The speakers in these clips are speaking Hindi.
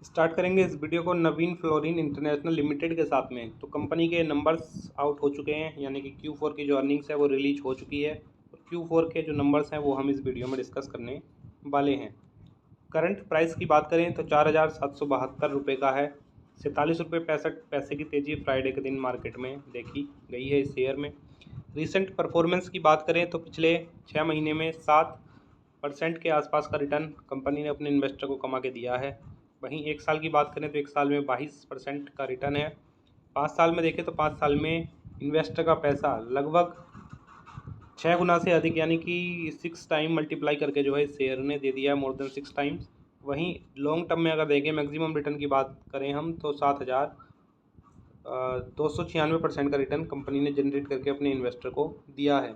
स्टार्ट करेंगे इस वीडियो को नवीन फ्लोरिन इंटरनेशनल लिमिटेड के साथ में। तो कंपनी के नंबर्स आउट हो चुके हैं, यानी कि Q4 की जो अर्निंग्स है वो रिलीज हो चुकी है और Q4 के जो नंबर्स हैं वो हम इस वीडियो में डिस्कस करने वाले हैं। करंट प्राइस की बात करें तो 4,772 रुपये का है। 47 रुपये 65 पैसे की तेज़ी फ्राइडे के दिन मार्केट में देखी गई है इस शेयर में। रिसेंट परफॉर्मेंस की बात करें तो पिछले 6 महीने में 7% के आसपास का रिटर्न कंपनी ने अपने इन्वेस्टर को कमा के दिया है। वहीं एक साल की बात करें तो एक साल में 22% का रिटर्न है। 5 साल में देखें तो 5 साल में इन्वेस्टर का पैसा लगभग 6 गुना से अधिक, यानी कि 6 टाइम मल्टीप्लाई करके जो है इस शेयर ने दे दिया है, मोर देन 6 टाइम्स। वहीं लॉन्ग टर्म में अगर देखें, मैक्सिमम रिटर्न की बात करें हम तो 7,296% का रिटर्न कंपनी ने जनरेट करके अपने इन्वेस्टर को दिया है।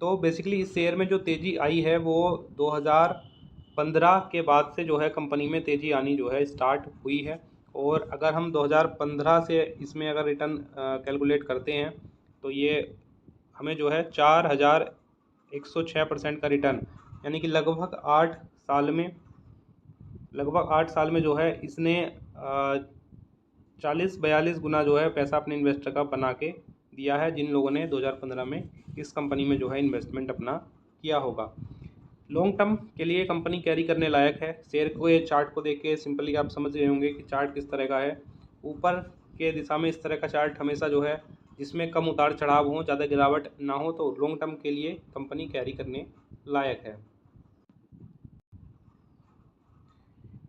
तो बेसिकली इस शेयर में जो तेज़ी आई है वो 2015 के बाद से जो है कंपनी में तेज़ी आनी जो है स्टार्ट हुई है। और अगर हम 2015 से इसमें अगर रिटर्न कैलकुलेट करते हैं तो ये हमें जो है 4,106% का रिटर्न, यानी कि लगभग 8 साल में जो है इसने 40-42 गुना जो है पैसा अपने इन्वेस्टर का बना के दिया है, जिन लोगों ने 2015 में इस कंपनी में जो है इन्वेस्टमेंट अपना किया होगा। लॉन्ग टर्म के लिए कंपनी कैरी करने लायक है। शेयर को ये चार्ट को देख के सिंपली आप समझ गए होंगे कि चार्ट किस तरह का है। ऊपर के दिशा में इस तरह का चार्ट हमेशा जो है जिसमें कम उतार चढ़ाव हो, ज़्यादा गिरावट ना हो, तो लॉन्ग टर्म के लिए कंपनी कैरी करने लायक है।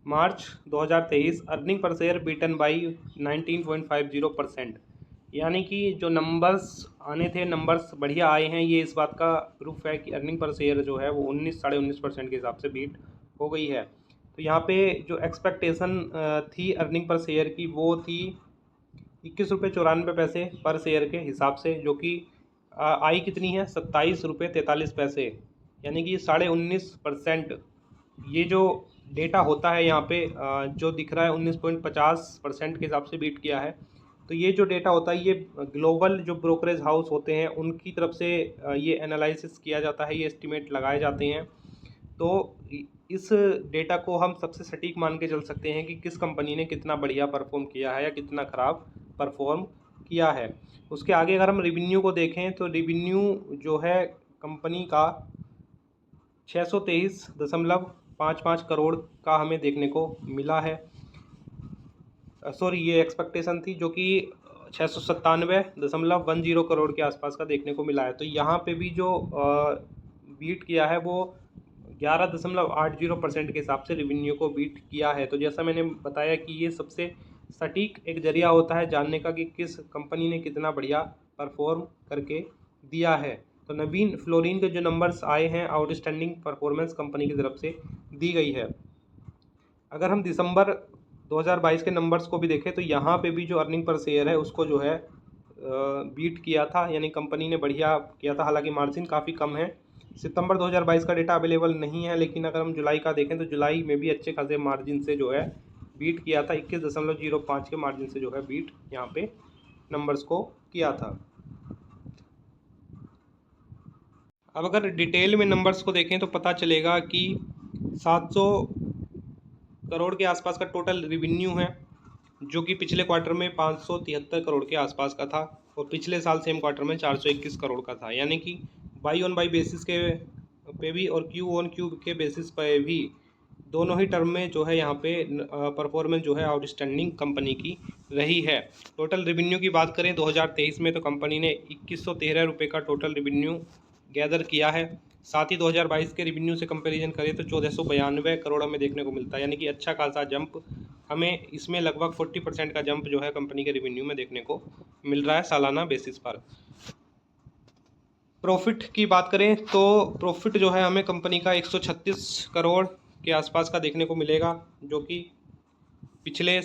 मार्च 2023 earning per share beaten by 19.50%, यानी कि जो नंबर्स आने थे, नंबर्स बढ़िया आए हैं। ये इस बात का प्रूफ है कि अर्निंग पर शेयर जो है वो 19-19.5% के हिसाब से बीट हो गई है। तो यहाँ पे जो एक्सपेक्टेशन थी अर्निंग पर शेयर की वो थी 21 रुपये 94 पैसे पर शेयर के हिसाब से, जो कि आई कितनी है 27 रुपये 43 पैसे, यानी कि 19.5%। ये जो डेटा होता है यहाँ पे जो दिख रहा है 19.50% के हिसाब से बीट किया है। तो ये जो डेटा होता है ये ग्लोबल जो ब्रोकरेज हाउस होते हैं उनकी तरफ से ये एनालिसिस किया जाता है, ये एस्टिमेट लगाए जाते हैं। तो इस डेटा को हम सबसे सटीक मान के चल सकते हैं कि किस कंपनी ने कितना बढ़िया परफॉर्म किया है या कितना ख़राब परफॉर्म किया है। उसके आगे अगर हम रिवेन्यू को देखें तो रिवेन्यू जो है कंपनी का 623.55 करोड़ का हमें देखने को मिला है। सॉरी, ये एक्सपेक्टेशन थी जो कि 697.10 करोड़ के आसपास का देखने को मिला है। तो यहाँ पे भी जो बीट किया है वो 11.80% के हिसाब से रिवेन्यू को बीट किया है। तो जैसा मैंने बताया कि ये सबसे सटीक एक जरिया होता है जानने का कि किस कंपनी ने कितना बढ़िया परफॉर्म करके दिया है। तो नवीन फ्लोरिन के जो नंबर्स आए हैं, आउटस्टैंडिंग परफॉर्मेंस कंपनी की तरफ से दी गई है। अगर हम दिसंबर 2022 के नंबर्स को भी देखें तो यहाँ पे भी जो अर्निंग पर शेयर है उसको जो है बीट किया था, यानी कंपनी ने बढ़िया किया था। हालांकि मार्जिन काफ़ी कम है। सितंबर 2022 का डेटा अवेलेबल नहीं है, लेकिन अगर हम जुलाई का देखें तो जुलाई में भी अच्छे खासे मार्जिन से जो है बीट किया था। 21.05 के मार्जिन से जो है बीट यहाँ पे नंबर्स को किया था। अब अगर डिटेल में नंबर्स को देखें तो पता चलेगा कि 700 करोड़ के आसपास का टोटल रिवेन्यू है, जो कि पिछले क्वार्टर में 573 करोड़ के आसपास का था और पिछले साल सेम क्वार्टर में 421 करोड़ का था। यानी कि बाई ऑन बाई बेसिस के पे भी और क्यू ऑन क्यू के बेसिस पे भी दोनों ही टर्म में जो है यहाँ पे परफॉर्मेंस जो है आउटस्टैंडिंग कंपनी की रही है। टोटल रिवेन्यू की बात करें 2023 में तो कंपनी ने 2113 रुपये का टोटल रिवेन्यू गैदर किया है। साथ ही 2022 के रिवेन्यू से कंपैरिजन करें तो 1492 करोड़ हमें देखने को मिलता है, यानी कि अच्छा खासा जंप हमें इसमें लगभग 40% का जंप जो है कंपनी के रिवेन्यू में देखने को मिल रहा है सालाना बेसिस पर। प्रॉफिट की बात करें तो प्रॉफिट जो है हमें कंपनी का 136 करोड़ के आसपास का देखने को मिलेगा, जो कि पिछले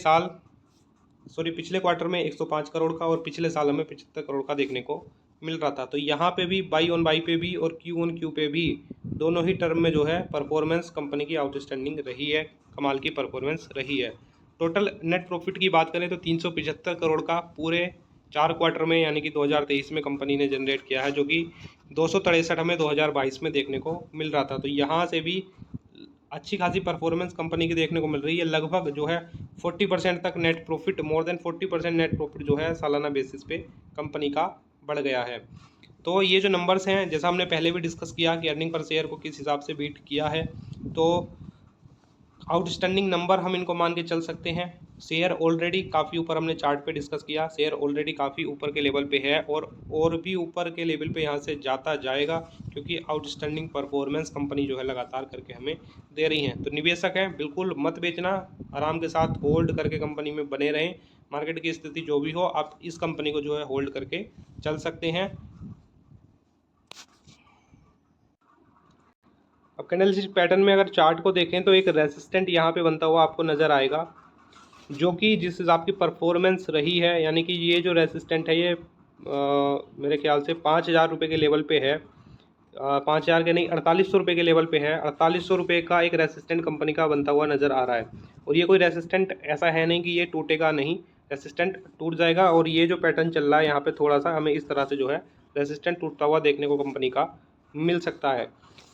क्वार्टर में 105 करोड़ का और पिछले साल हमें 75 करोड़ का देखने को मिल रहा था। तो यहाँ पे भी बाई ऑन बाई पे भी और क्यू ऑन क्यू पे भी दोनों ही टर्म में जो है परफॉर्मेंस कंपनी की आउटस्टैंडिंग रही है, कमाल की परफॉर्मेंस रही है। टोटल नेट प्रॉफिट की बात करें तो 375 करोड़ का पूरे 4 क्वार्टर में यानी कि 2023 में कंपनी ने जनरेट किया है, जो कि 263 हमें 2022 में देखने को मिल रहा था। तो यहाँ से भी अच्छी खासी परफॉर्मेंस कंपनी की देखने को मिल रही है। लगभग जो है 40% तक net profit, more than 40% net profit जो है सालाना बेसिस पे कंपनी का बढ़ गया है। तो ये जो नंबर्स हैं, जैसा हमने पहले भी डिस्कस किया कि अर्निंग पर शेयर को किस हिसाब से बीट किया है, तो आउटस्टैंडिंग नंबर हम इनको मान के चल सकते हैं। शेयर ऑलरेडी काफ़ी ऊपर, हमने चार्ट पे डिस्कस किया, शेयर ऑलरेडी काफ़ी ऊपर के लेवल पे है और भी ऊपर के लेवल पे यहाँ से जाता जाएगा, क्योंकि आउटस्टैंडिंग परफॉर्मेंस कंपनी जो है लगातार करके हमें दे रही हैं। तो निवेशक हैं, बिल्कुल मत बेचना, आराम के साथ होल्ड करके कंपनी में बने रहें। मार्केट की स्थिति जो भी हो, आप इस कंपनी को जो है होल्ड करके चल सकते हैं। अब कैंडलस्टिक पैटर्न में अगर चार्ट को देखें तो एक रेसिस्टेंट यहाँ पे बनता हुआ आपको नज़र आएगा, जो कि जिस हिसाब की परफॉर्मेंस रही है, यानी कि ये जो रेसिस्टेंट है ये मेरे ख्याल से 5,000 रुपये के लेवल पे है, 5,000 के नहीं, 4800 रुपये के लेवल पे है। 4800 रुपये का एक रेसिस्टेंट कंपनी का बनता हुआ नज़र आ रहा है। और ये कोई रेसिस्टेंट ऐसा है नहीं कि ये टूटेगा नहीं, रेसिस्टेंट टूट जाएगा। और ये जो पैटर्न चल रहा है यहाँ पे थोड़ा सा हमें इस तरह से जो है रेसिस्टेंट टूटता हुआ देखने को कंपनी का मिल सकता है।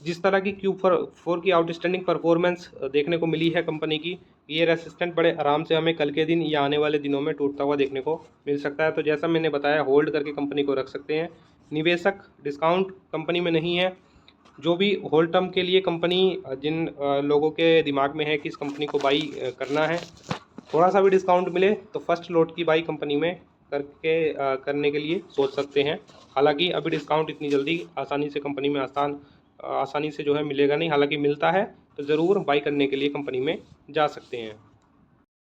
जिस तरह की Q4 की आउटस्टैंडिंग परफॉर्मेंस देखने को मिली है कंपनी की, ये रेसिस्टेंट बड़े आराम से हमें कल के दिन या आने वाले दिनों में टूटता हुआ देखने को मिल सकता है। तो जैसा मैंने बताया, होल्ड करके कंपनी को रख सकते हैं। निवेशक डिस्काउंट कंपनी में नहीं है। जो भी होल्ड टर्म के लिए कंपनी, जिन लोगों के दिमाग में है कि इस कंपनी को बाई करना है, थोड़ा सा भी डिस्काउंट मिले तो फर्स्ट लॉट की बाई कंपनी में करने के लिए सोच सकते हैं। हालांकि अभी डिस्काउंट इतनी जल्दी आसानी से कंपनी में आसानी से जो है मिलेगा नहीं, हालांकि मिलता है तो ज़रूर बाई करने के लिए कंपनी में जा सकते हैं।